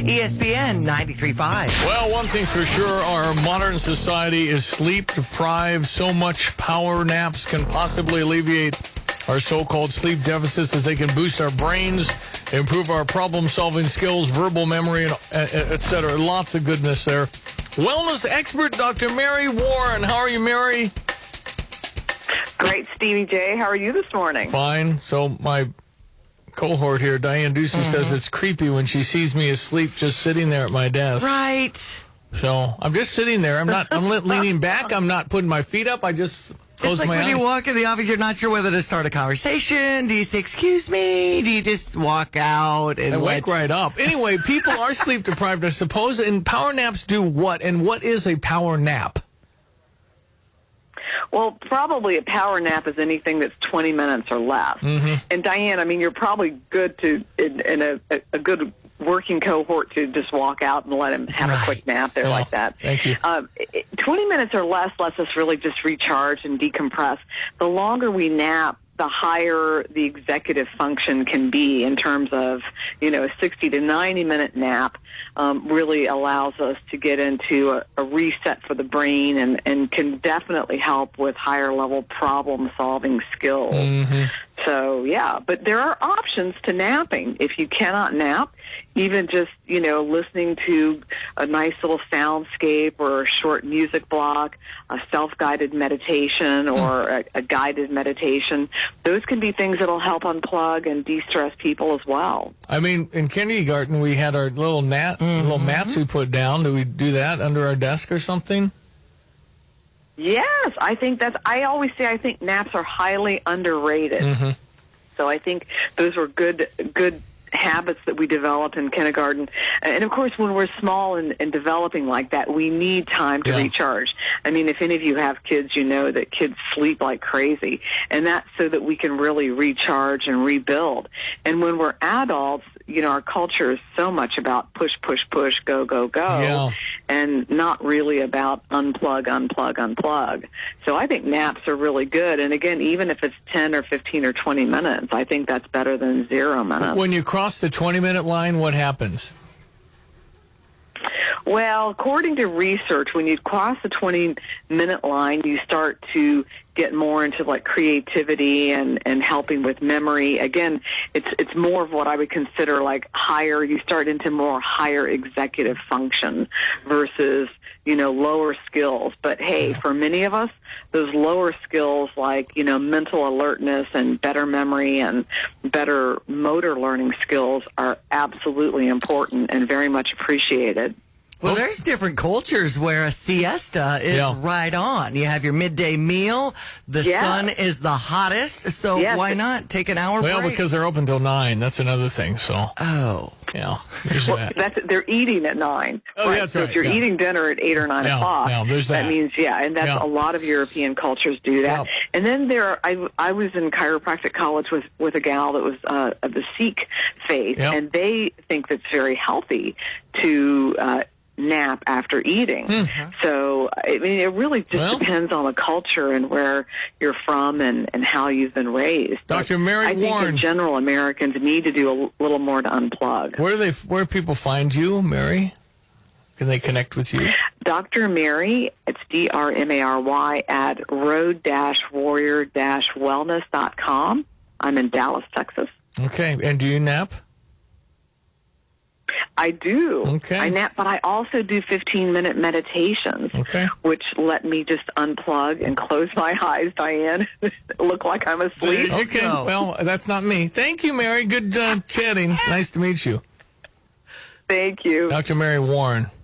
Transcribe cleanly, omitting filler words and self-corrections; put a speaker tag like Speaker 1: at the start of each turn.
Speaker 1: ESPN 93.5.
Speaker 2: Well, one thing's for sure, our modern society is sleep deprived. So much power naps can possibly alleviate our so-called sleep deficits as they can boost our brains, improve our problem-solving skills, verbal memory, and et cetera. Lots of goodness there. Wellness expert Dr. Mary Warren. How are you, Mary?
Speaker 3: Great, Stevie J. How are you this morning?
Speaker 2: Fine. So my cohort here, Diane Ducey, says it's creepy when she sees me asleep just sitting there at my desk.
Speaker 1: Right.
Speaker 2: So I'm just sitting there. I'm leaning back. I'm not putting my feet up. I just close
Speaker 1: It's like
Speaker 2: my
Speaker 1: when
Speaker 2: eyes.
Speaker 1: you walk in the office, you're not sure whether to start a conversation. Do you say, excuse me? Do you just walk out and
Speaker 2: I wake right up. Anyway, people are sleep deprived, I suppose, and power naps do what? And what is a power nap?
Speaker 3: Well, probably a power nap is anything that's 20 minutes or less. And Diane, I mean, you're probably good to in a good working cohort to just walk out and let him have a quick nap there like that.
Speaker 2: Thank you.
Speaker 3: 20 minutes or less lets us really just recharge and decompress. The longer we nap, the higher the executive function can be in terms of, a 60 to 90-minute nap really allows us to get into a reset for the brain and can definitely help with higher-level problem-solving skills. So, yeah, but there are options to napping. If you cannot nap, even just, listening to a nice little soundscape or a short music block, a self-guided meditation or a guided meditation, those can be things that will help unplug and de-stress people as well.
Speaker 2: I mean, in kindergarten, we had our little mats we put down. Do we do that under our desk or something?
Speaker 3: Yes, I always say I think naps are highly underrated. So I think those were good habits that we developed in kindergarten. And of course, when we're small and developing like that, we need time to recharge. I mean, if any of you have kids, you know that kids sleep like crazy. And that's so that we can really recharge and rebuild. And when we're adults, our culture is so much about push, push, push, go, go, go, and not really about unplug, unplug, unplug. So I think naps are really good. And again, even if it's 10 or 15 or 20 minutes, I think that's better than 0 minutes.
Speaker 2: When you cross the 20-minute line, what happens?
Speaker 3: Well, according to research, when you cross the 20-minute line, you start to get more into like creativity and helping with memory. Again, it's more of what I would consider like higher. You start into more higher executive function versus lower skills. But hey, for many of us, those lower skills like mental alertness and better memory and better motor learning skills are absolutely important and very much appreciated.
Speaker 1: Well, there's different cultures where a siesta is right on. You have your midday meal. The sun is the hottest, so why not take an hour break?
Speaker 2: Well, because they're open till 9. That's another thing. So. Yeah. There's that.
Speaker 3: They're eating at 9.
Speaker 2: Oh,
Speaker 3: right?
Speaker 2: That's
Speaker 3: so
Speaker 2: right.
Speaker 3: if you're eating dinner at 8 or 9 o'clock,
Speaker 2: there's that.
Speaker 3: means and that's a lot of European cultures do that. And then I was in chiropractic college with a gal that was of the Sikh faith, and they think that's very healthy to nap after eating. So, I mean, it really just depends on the culture and where you're from and how you've been raised.
Speaker 2: Dr. Mary Warren.
Speaker 3: I think in general, Americans need to do a little more to unplug.
Speaker 2: Where do people find you, Mary? Can they connect with you?
Speaker 3: Dr. Mary, it's DRMARY at road-warrior-wellness.com. I'm in Dallas, Texas.
Speaker 2: Okay. And do you nap?
Speaker 3: I do.
Speaker 2: Okay.
Speaker 3: I nap, but I also do 15-minute meditations, which let me just unplug and close my eyes, Diane, look like I'm asleep.
Speaker 2: Okay. Well, that's not me. Thank you, Mary. Good chatting. Nice to meet you.
Speaker 3: Thank you.
Speaker 2: Dr. Mary Warren.